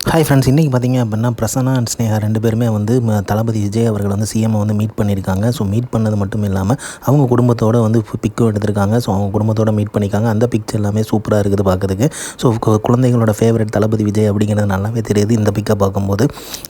Hi friends, இன்றைக்கி பார்த்திங்க அப்படின்னா பிரசன்னா அண்ட் ஸ்னேகா 2 பேருமே வந்து தளபதி விஜய் அவர்கள் வந்து சிஎம்மை வந்து மீட் பண்ணியிருக்காங்க. ஸோ மீட் பண்ணது மட்டும் இல்லாமல் அவங்க குடும்பத்தோடு வந்து பிக்கும் எடுத்திருக்காங்க. ஸோ அவங்க குடும்பத்தோடு மீட் பண்ணியிருக்காங்க. அந்த பிக்சர் எல்லாமே சூப்பராக இருக்குது பார்க்குறதுக்கு. ஸோ குழந்தைகளோட ஃபேவரட் தளபதி விஜய் அப்படிங்கிறது நல்லாவே தெரியுது இந்த பிக்கை பார்க்கும்போது.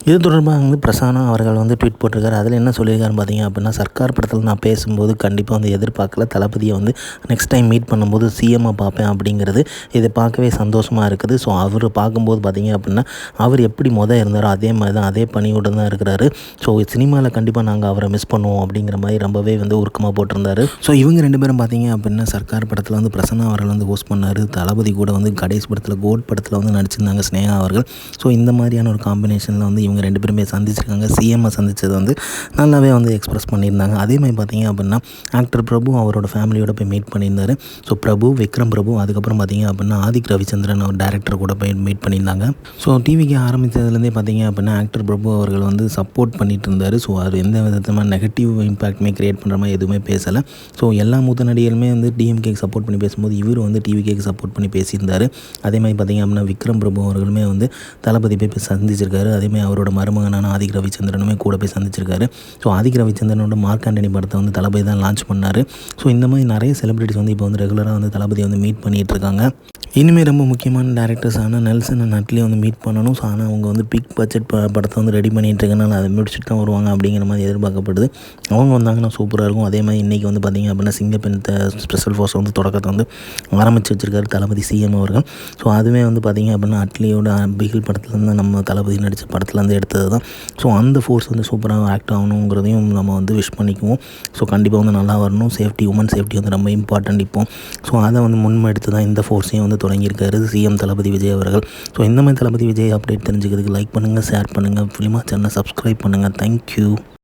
இது தொடர்பாக வந்து பிரசன்னா அவர்கள் வந்து ட்வீட் போட்டிருக்காரு. அதில் என்ன சொல்லியிருக்காருன்னு பார்த்திங்க அப்படின்னா, சர்க்கார் படத்தில் நான் பேசும்போது கண்டிப்பாக வந்து எதிர்பார்க்கல, தளபதியை வந்து நெக்ஸ்ட் டைம் மீட் பண்ணும்போது சிஎம்மை பார்ப்பேன் அப்படிங்கிறது. இதை பார்க்கவே சந்தோஷமாக இருக்குது. ஸோ அவர் பார்க்கும்போது பார்த்திங்க அப்படின்னா, அவர் எப்படி இருந்தாரோ அதே மாதிரி தான், அதே பணியோடு தான் இருக்கிறாரு. ஸோ சினிமாவில் கண்டிப்பாக நாங்கள் அவரை மிஸ் பண்ணுவோம் அப்படிங்கிற மாதிரி ரொம்பவே வந்து உருக்கமாக போட்டிருந்தாரு. ஸோ இவங்க 2 பேரும் பார்த்திங்க அப்படின்னா சர்க்கார் படத்தில் வந்து பிரசன்னா அவர்கள் வந்து ஹோஸ்ட் பண்ணார். தளபதி கூட வந்து கடைசி படத்தில் கோட் படத்தில் வந்து நடிச்சிருந்தாங்க ஸ்னேகா அவர்கள். ஸோ இந்த மாதிரியான ஒரு காம்பினேஷனில் வந்து இவங்க 2 பேருமே சந்திச்சிருக்காங்க. சிஎம்ஐ சந்தித்தது வந்து நல்லாவே வந்து எக்ஸ்பிரஸ் பண்ணியிருந்தாங்க. அதே மாதிரி பார்த்திங்க அப்படின்னா ஆக்டர் பிரபு அவரோட ஃபேமிலியோட போய் மீட் பண்ணியிருந்தார். ஸோ பிரபு, விக்ரம் பிரபு, அதுக்கப்புறம் பார்த்திங்க அப்படின்னா ஆதிக் ரவிச்சந்திரன் அவர் டேரக்டர் கூட போய் மீட் பண்ணியிருந்தாங்க. ஸோ டிவிக்கு ஆரம்பித்ததுலேருந்தே பார்த்திங்க அப்படின்னா ஆக்டர் பிரபு அவர்கள் வந்து சப்போர்ட் பண்ணிட்டு இருந்தார். ஸோ அது எந்த விதமான நெகட்டிவ் இம்பேக்ட்மே க்ரியேட் பண்ணுற மாதிரி எதுவுமே பேசலை. ஸோ எல்லா மூத்த நடிகருமே வந்து டிஎம்கேக்கு சப்போர்ட் பண்ணி பேசும்போது இவர் வந்து டிவிகேக்கு சப்போர்ட் பண்ணி பேசியிருந்தார். அதே மாதிரி பார்த்திங்க அப்படின்னா விக்ரம் பிரபு அவர்களுமே வந்து தளபதி போய் சந்திச்சிருக்காரு. அதேமாதிரி அவரோட மருமகனான ஆதிக் ரவிச்சந்திரனுமே கூட போய் சந்திச்சிருக்காரு. ஸோ ஆதிக் ரவிச்சந்திரனோட மார்க் ஆண்டனி படத்தை வந்து தளபதி தான் லான்ச் பண்ணார். ஸோ இந்த மாதிரி நிறைய செலிபிரிட்டிஸ் வந்து இப்போ வந்து ரெகுலராக வந்து தளபதி வந்து மீட் பண்ணிகிட்டு இருக்காங்க. இனிமேல் ரொம்ப முக்கியமான டேரக்டர்ஸான நெல்சன் அண்ட் நட்லி வந்து மீட் பண்ணணும். ஸோ ஆனால் அவங்க வந்து பிக் பட்ஜெட் படத்தை வந்து ரெடி பண்ணிகிட்டு இருக்கனால அதை முடிச்சுட்டு தான் வருவாங்க அப்படிங்கிற மாதிரி எதிர்பார்க்கப்படுது. அவங்க வந்தாங்கன்னா சூப்பராக இருக்கும். அதே மாதிரி இன்றைக்கி வந்து பார்த்திங்க அப்படின்னா சிங்கப்பெண் ஸ்பெஷல் ஃபோர்ஸ் வந்து தொடக்கத்தை வந்து ஆரம்பித்து வச்சுருக்காரு தளபதி சிஎம் அவர்கள். ஸோ அதுவே வந்து பார்த்திங்க அப்படின்னா அட்லியோட பிகில் படத்துலேருந்து நம்ம தளபதி நடித்த படத்துலேருந்து எடுத்தது தான். ஸோ அந்த ஃபோர்ஸ் வந்து சூப்பராக ஆக்ட் ஆகணுங்கிறதையும் நம்ம வந்து விஷ் பண்ணிக்குவோம். ஸோ கண்டிப்பாக வந்து நல்லா வரணும். சேஃப்டி, உமன் சேஃப்டி வந்து ரொம்ப இம்பார்ட்டன்ட் இப்போது. ஸோ அதை வந்து முன்மெடுத்து தான் இந்த ஃபோர்ஸையும் வந்து தொடங்கியிருக்காரு சிஎம் தளபதி விஜய் அவர்கள். ஸோ இந்த மாதிரி தளபதி விஜய் அப்டேட் தெரிஞ்சுக்கிறதுக்கு லைக் பண்ணுங்கள், ஷேர் பண்ணுங்கள், ஃபிலிமா சேனலை சப்ஸ்கிரைப் பண்ணுங்கள். தேங்க்யூ.